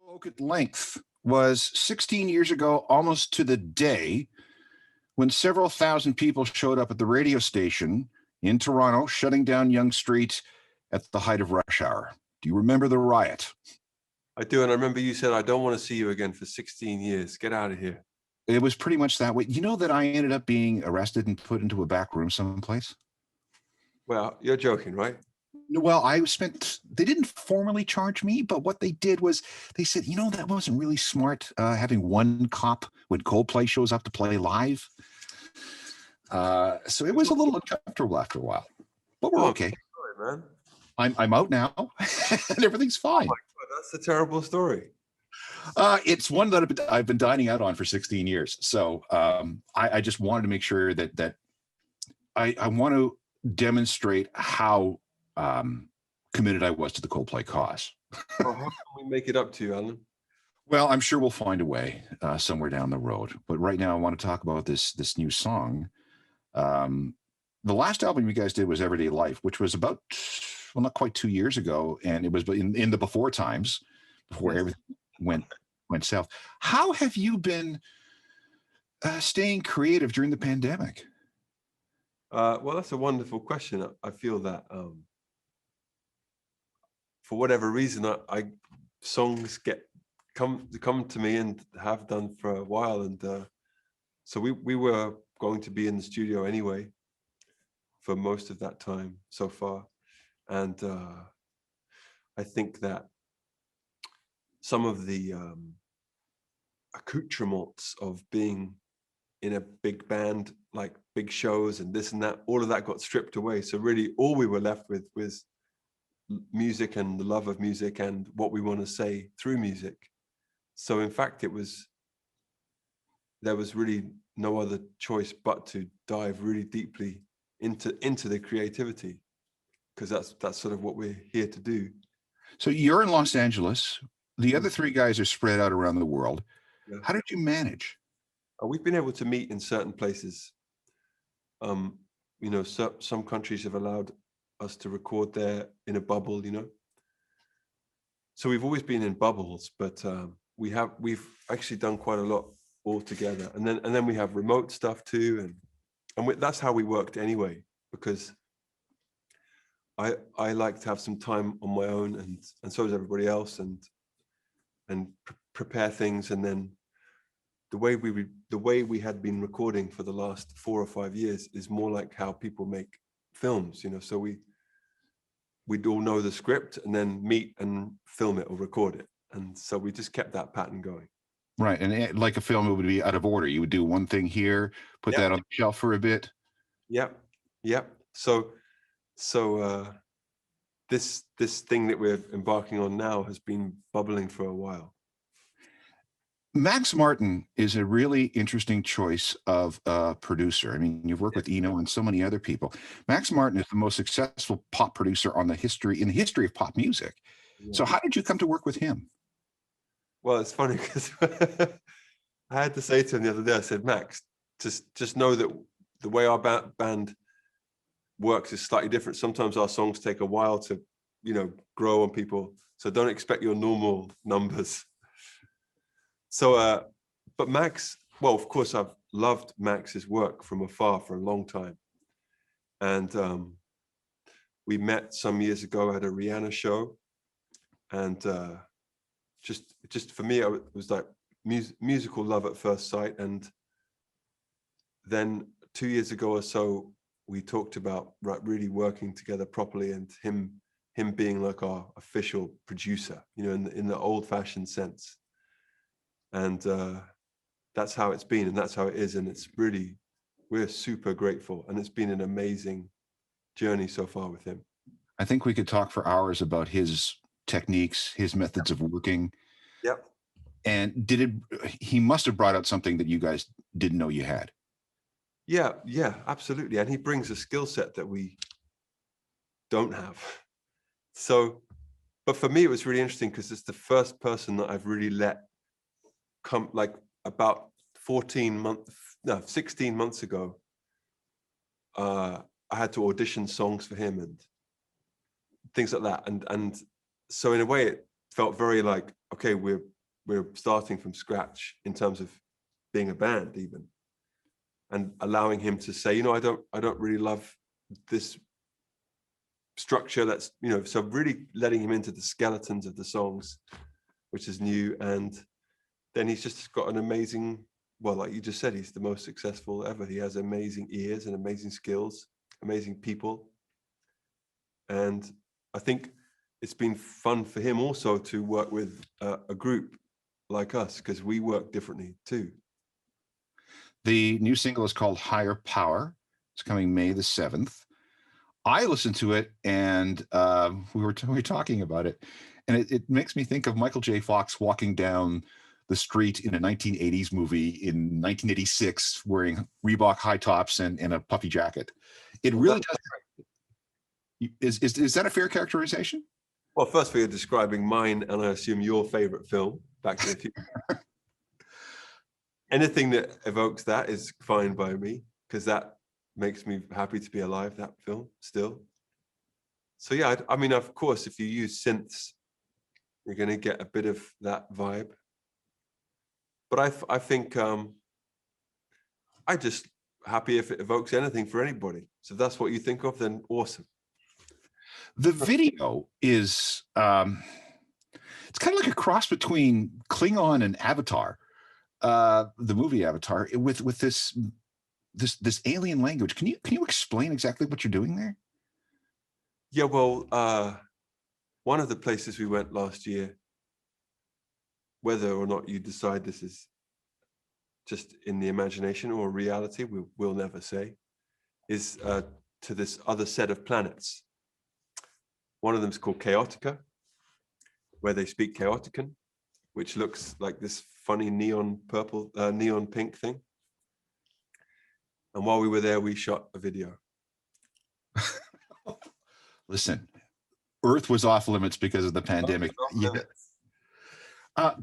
Spoke at length was 16 years ago, almost to the day, when several thousand people showed up at the radio station in Toronto, shutting down Yonge Street at the height of rush hour. Do you remember the riot? I do, and I remember you said, "I don't want to see you again for 16 years. Get out of here." It was pretty much that way. You know that I ended up being arrested and put into a back room someplace? Well, you're joking, right? Well, they didn't formally charge me, but what they did was they said, that wasn't really smart, having one cop when Coldplay shows up to play live. So it was a little uncomfortable after a while, but we're okay. Sorry, man. I'm out now and everything's fine. Oh my God, that's a terrible story. It's one that I've been dining out on for 16 years. So I just wanted to make sure that I want to demonstrate how committed I was to the Coldplay cause. Well, how can we make it up to you, Alan? Well, I'm sure we'll find a way somewhere down the road. But right now, I want to talk about this new song. The last album you guys did was Everyday Life, which was about, well, not quite 2 years ago, and it was in the before times, before everything went south. How have you been staying creative during the pandemic? Well, that's a wonderful question. I feel that for whatever reason, songs come to me and have done for a while, and so we were going to be in the studio anyway for most of that time so far, and I think that some of the accoutrements of being in a big band, like big shows and this and that, all of that got stripped away. So really all we were left with was music and the love of music and what we want to say through music. So in fact, there was really no other choice but to dive really deeply into the creativity, because that's sort of what we're here to do. So you're in Los Angeles. The other three guys are spread out around the world. Yeah. How did you manage? We've been able to meet in certain places. Some countries have allowed us to record there in a bubble, So we've always been in bubbles, but we've actually done quite a lot all together. And then we have remote stuff too, and that's how we worked anyway, because I like to have some time on my own, and so does everybody else, and prepare things. And then the way we had been recording for the last 4 or 5 years is more like how people make films, So we'd all know the script and then meet and film it or record it, and so we just kept that pattern going. Right, and like a film, it would be out of order. You would do one thing here, put that on the shelf for a bit. Yep. So this thing that we're embarking on now has been bubbling for a while. Max Martin is a really interesting choice of a producer. I mean, you've worked with Eno and so many other people. Max Martin is the most successful pop producer in the history of pop music. Yeah. So how did you come to work with him? Well, it's funny because I had to say to him the other day, I said, Max, just know that the way our band works is slightly different. Sometimes our songs take a while to, grow on people. So don't expect your normal numbers. So, but Max, well, of course, I've loved Max's work from afar for a long time. And we met some years ago at a Rihanna show. And just for me, it was like musical love at first sight. And then 2 years ago or so, we talked about really working together properly, and him being like our official producer, in the old-fashioned sense. And that's how it's been, and that's how it is, and we're super grateful, and it's been an amazing journey so far with him. I think we could talk for hours about his techniques, his methods of working. Yep. And he must have brought out something that you guys didn't know you had. Yeah, absolutely. And he brings a skill set that we don't have. So, but for me, it was really interesting because it's the first person that I've really let come, like about 16 months ago. I had to audition songs for him and things like that. And so in a way, it felt very like, okay, we're we're starting from scratch in terms of being a band even, and allowing him to say, I don't really love this structure. That's, so really letting him into the skeletons of the songs, which is new. And then he's just got an amazing, well, like you just said, he's the most successful ever. He has amazing ears and amazing skills, amazing people. And I think it's been fun for him also to work with a group like us, because we work differently too. The new single is called Higher Power. It's coming May the 7th. I listened to it, and we were talking about it, and it makes me think of Michael J. Fox walking down the street in a 1980s movie in 1986 wearing Reebok high tops and a puffy jacket. It really does. Is that a fair characterization? Well, first you're describing mine, and I assume your favorite film, Back to the Future. Anything that evokes that is fine by me, because that makes me happy to be alive, that film still. So yeah, I mean, of course, if you use synths, you're going to get a bit of that vibe. But I think I just happy if it evokes anything for anybody. So if that's what you think of, then awesome. The video is it's kind of like a cross between Klingon and Avatar, the movie Avatar, with this alien language. Can you explain exactly what you're doing there? Yeah, well, one of the places we went last year, whether or not you decide this is just in the imagination or reality, we'll never say, is to this other set of planets. One of them is called Chaotica, where they speak Chaotican, which looks like this funny neon purple, neon pink thing. And while we were there, we shot a video. Listen, Earth was off limits because of the pandemic. Yeah.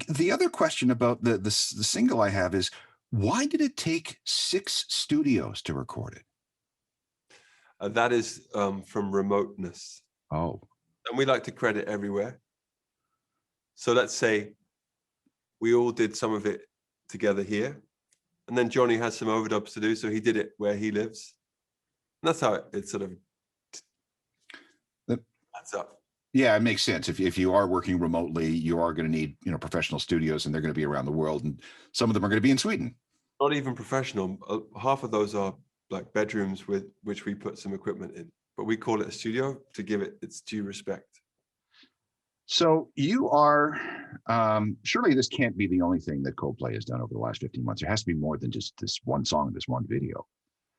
The other question about the single I have is, why did it take 6 studios to record it? That is from remoteness. Oh. And we like to credit everywhere. So let's say we all did some of it together here. And then Johnny has some overdubs to do, so he did it where he lives. And that's how it sort of adds up. Yeah, it makes sense. If you are working remotely, you are going to need professional studios, and they're going to be around the world, and some of them are going to be in Sweden. Not even professional. Half of those are like bedrooms with which we put some equipment in, but we call it a studio to give it its due respect. So you are, surely this can't be the only thing that Coldplay has done over the last 15 months. There has to be more than just this one song, this one video.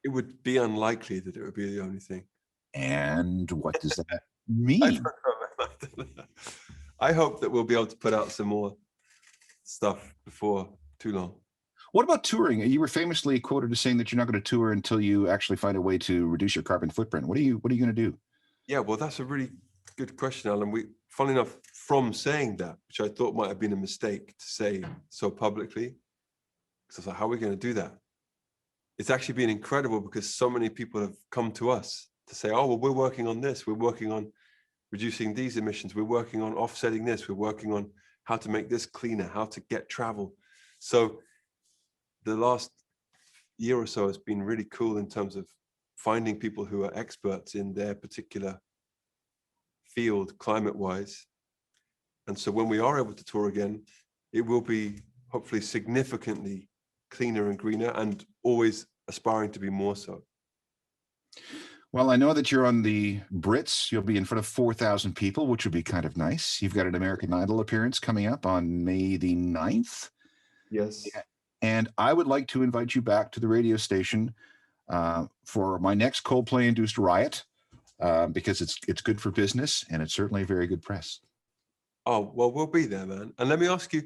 It would be unlikely that it would be the only thing. And what does that mean? I hope that we'll be able to put out some more stuff before too long. What about touring? You were famously quoted as saying that you're not going to tour until you actually find a way to reduce your carbon footprint. What are you going to do? Yeah, well, that's a really good question, Alan. Funnily enough, from saying that, which I thought might have been a mistake to say so publicly, because I was like, how are we going to do that? It's actually been incredible, because so many people have come to us to say, oh, well, we're working on this. We're working on reducing these emissions. We're working on offsetting this. We're working on how to make this cleaner, how to get travel. So the last year or so has been really cool in terms of finding people who are experts in their particular field, climate-wise. And so when we are able to tour again, it will be hopefully significantly cleaner and greener, and always aspiring to be more so. Well, I know that you're on the Brits. You'll be in front of 4,000 people, which would be kind of nice. You've got an American Idol appearance coming up on May the 9th. Yes. And I would like to invite you back to the radio station for my next Coldplay-induced riot, because it's good for business, and it's certainly very good press. Oh, well, we'll be there, man. And let me ask you,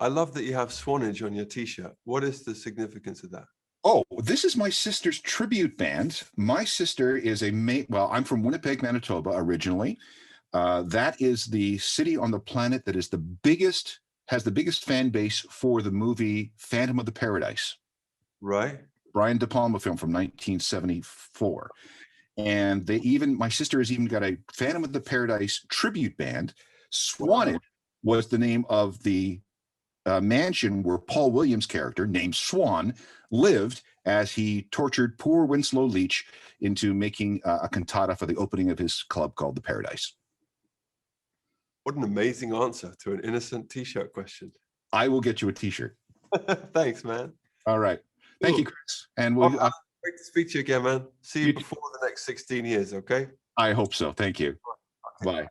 I love that you have Swanage on your T-shirt. What is the significance of that? Oh, this is my sister's tribute band. My sister is I'm from Winnipeg, Manitoba originally. That is the city on the planet that has the biggest fan base for the movie Phantom of the Paradise. Right. Brian De Palma film from 1974. And my sister has even got a Phantom of the Paradise tribute band. Swanage was the name of the mansion where Paul Williams' character, named Swan, lived as he tortured poor Winslow Leach into making a cantata for the opening of his club called the Paradise. What an amazing answer to an innocent T-shirt question. I will get you a T-shirt. Thanks, man. All right. Thank you, Chris. And we'll. Great to speak to you again, man. See you before the next 16 years, okay? I hope so. Thank you. Bye.